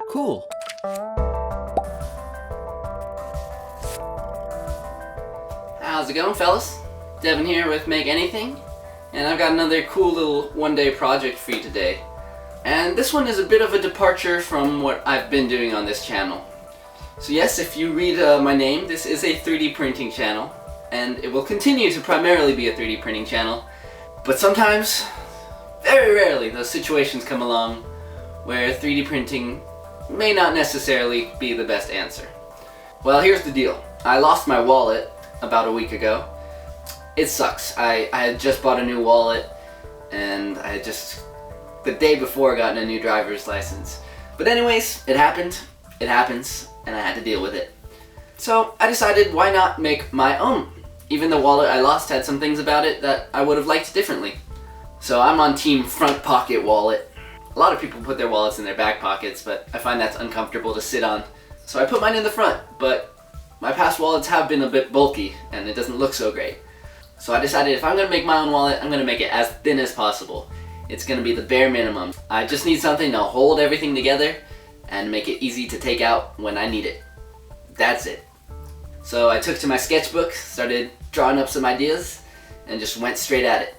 Cool. How's it going, fellas? Devin here with Make Anything, and I've got another cool little one-day project for you today. And this one is a bit of a departure from what I've been doing on this channel. So yes, if you read my name, this is a 3D printing channel, and it will continue to primarily be a 3D printing channel. But sometimes, very rarely, those situations come along where 3D printing may not necessarily be the best answer. Well, here's the deal. I lost my wallet about a week ago. It sucks. I had just bought a new wallet, and I had just the day before gotten a new driver's license. But anyways, it happened, it happens, and I had to deal with it. So I decided, why not make my own? Even the wallet I lost had some things about it that I would have liked differently. So I'm on team front pocket wallet. A lot of people put their wallets in their back pockets, but I find that's uncomfortable to sit on. So I put mine in the front, but my past wallets have been a bit bulky and it doesn't look so great. So I decided if I'm going to make my own wallet, I'm going to make it as thin as possible. It's going to be the bare minimum. I just need something to hold everything together and make it easy to take out when I need it. That's it. So I took to my sketchbook, started drawing up some ideas, and just went straight at it.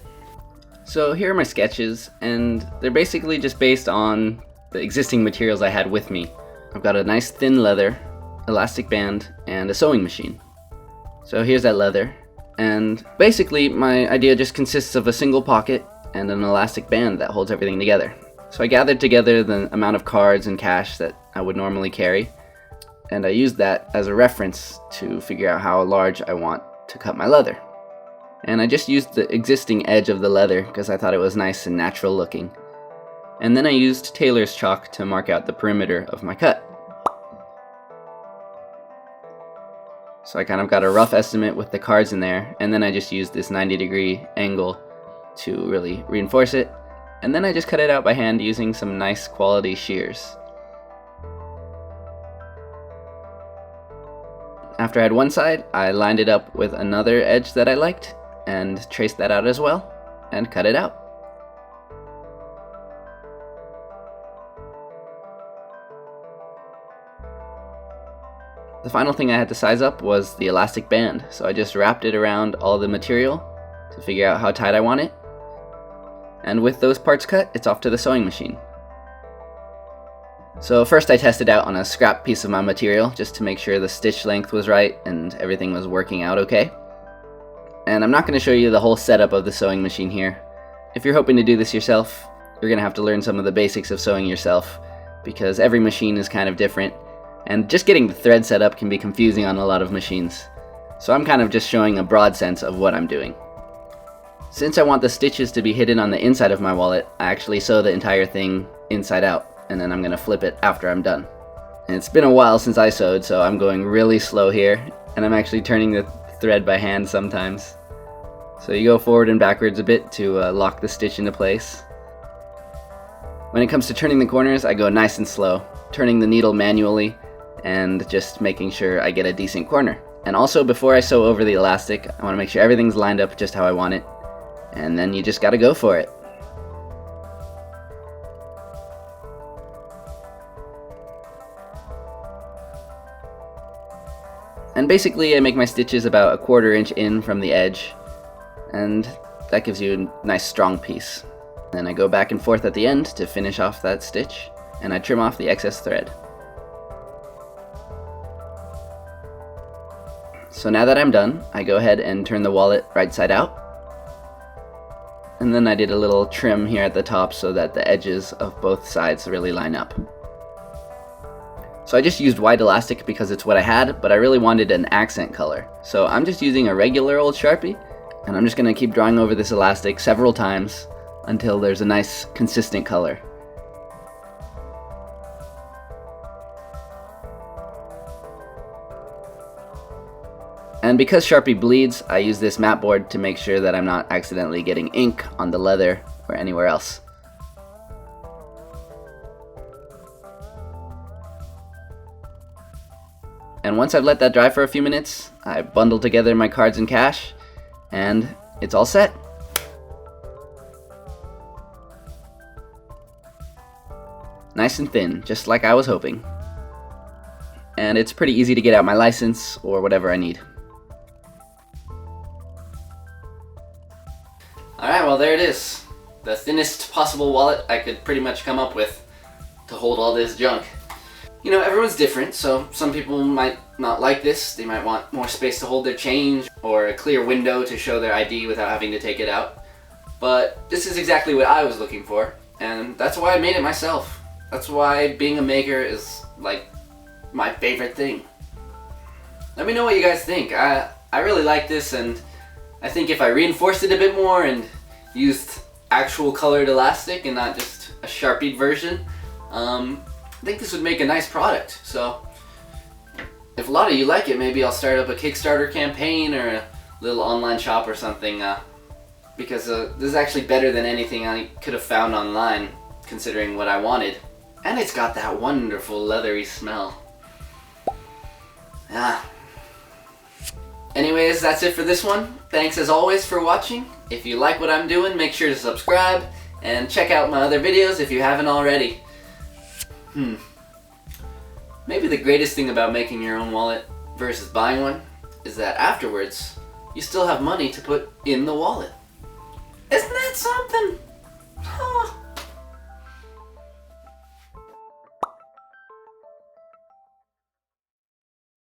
So here are my sketches, and they're basically just based on the existing materials I had with me. I've got a nice thin leather, elastic band, and a sewing machine. So here's that leather, and basically my idea just consists of a single pocket and an elastic band that holds everything together. So I gathered together the amount of cards and cash that I would normally carry, and I used that as a reference to figure out how large I want to cut my leather. And I just used the existing edge of the leather because I thought it was nice and natural looking. And then I used tailor's chalk to mark out the perimeter of my cut. So I kind of got a rough estimate with the cards in there, and then I just used this 90-degree angle to really reinforce it. And then I just cut it out by hand using some nice quality shears. After I had one side, I lined it up with another edge that I liked, and traced that out as well, and cut it out. The final thing I had to size up was the elastic band, so I just wrapped it around all the material to figure out how tight I want it. And with those parts cut, it's off to the sewing machine. So first I tested out on a scrap piece of my material just to make sure the stitch length was right and everything was working out okay. And I'm not going to show you the whole setup of the sewing machine here. If you're hoping to do this yourself, you're going to have to learn some of the basics of sewing yourself, because every machine is kind of different, and just getting the thread set up can be confusing on a lot of machines. So I'm kind of just showing a broad sense of what I'm doing. Since I want the stitches to be hidden on the inside of my wallet, I actually sew the entire thing inside out, and then I'm going to flip it after I'm done. And it's been a while since I sewed, so I'm going really slow here, and I'm actually turning the thread by hand sometimes. So you go forward and backwards a bit to lock the stitch into place. When it comes to turning the corners, I go nice and slow, turning the needle manually and just making sure I get a decent corner. And also, before I sew over the elastic, I want to make sure everything's lined up just how I want it, and then you just gotta go for it. And basically I make my stitches about a 1/4 inch in from the edge, and that gives you a nice strong piece. Then I go back and forth at the end to finish off that stitch, and I trim off the excess thread. So now that I'm done, I go ahead and turn the wallet right side out. And then I did a little trim here at the top so that the edges of both sides really line up. So I just used white elastic because it's what I had, but I really wanted an accent color. So I'm just using a regular old Sharpie, and I'm just going to keep drawing over this elastic several times until there's a nice consistent color. And because Sharpie bleeds, I use this mat board to make sure that I'm not accidentally getting ink on the leather or anywhere else. And once I've let that dry for a few minutes, I bundle together my cards and cash, and it's all set. Nice and thin, just like I was hoping. And it's pretty easy to get out my license or whatever I need. Alright, well there it is. The thinnest possible wallet I could pretty much come up with to hold all this junk. You know, everyone's different, so some people might not like this. They might want more space to hold their change or a clear window to show their ID without having to take it out. But this is exactly what I was looking for, and that's why I made it myself. That's why being a maker is, like, my favorite thing. Let me know what you guys think. I really like this, and I think if I reinforced it a bit more and used actual colored elastic and not just a Sharpied version, I think this would make a nice product. So if a lot of you like it, maybe I'll start up a Kickstarter campaign or a little online shop or something, because this is actually better than anything I could have found online, considering what I wanted. And it's got that wonderful leathery smell. Anyways, that's it for this one. Thanks as always for watching. If you like what I'm doing, make sure to subscribe and check out my other videos if you haven't already. Maybe the greatest thing about making your own wallet versus buying one is that afterwards, you still have money to put in the wallet. Isn't that something?